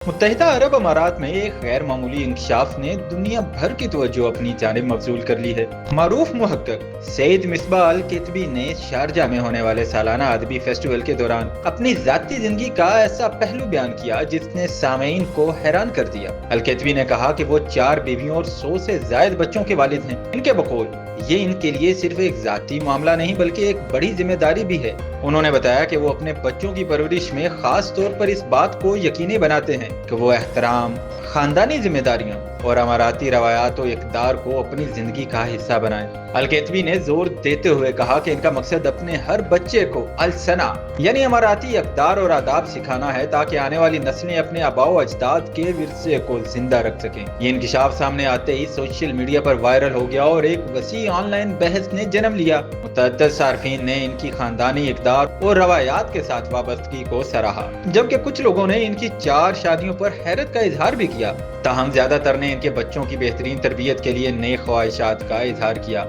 متحدہ عرب امارات میں ایک غیر معمولی انکشاف نے دنیا بھر کی توجہ اپنی جانب مبذول کر لی ہے۔ معروف محقق سعید مصباح الکتبی نے شارجہ میں ہونے والے سالانہ ادبی فیسٹیول کے دوران اپنی ذاتی زندگی کا ایسا پہلو بیان کیا جس نے سامعین کو حیران کر دیا۔ الکتبی نے کہا کہ وہ 4 بیویوں اور 100 سے زائد بچوں کے والد ہیں۔ ان کے بقول یہ ان کے لیے صرف ایک ذاتی معاملہ نہیں بلکہ ایک بڑی ذمہ داری بھی ہے۔ انہوں نے بتایا کہ وہ اپنے بچوں کی پرورش میں خاص طور پر اس بات کو یقینی بناتے ہیں کہ وہ احترام، خاندانی ذمہ داریاں اور اماراتی روایات و اقدار کو اپنی زندگی کا حصہ بنائیں۔ الکتبی نے زور دیتے ہوئے کہا کہ ان کا مقصد اپنے ہر بچے کو السنہ یعنی اماراتی اقدار اور آداب سکھانا ہے تاکہ آنے والی نسلیں اپنے آباء و اجداد کے ورثے کو زندہ رکھ سکیں۔ یہ انکشاف سامنے آتے ہی سوشل میڈیا پر وائرل ہو گیا اور ایک وسیع آن لائن بحث نے جنم لیا۔ متعدد صارفین نے ان کی خاندانی اقدار اور روایات کے ساتھ وابستگی کو سراہا، جبکہ کچھ لوگوں نے ان کی 4 شادیوں پر حیرت کا اظہار بھی کیا۔ تاہم زیادہ تر نے ان کے بچوں کی بہترین تربیت کے لیے نیک خواہشات کا اظہار کیا۔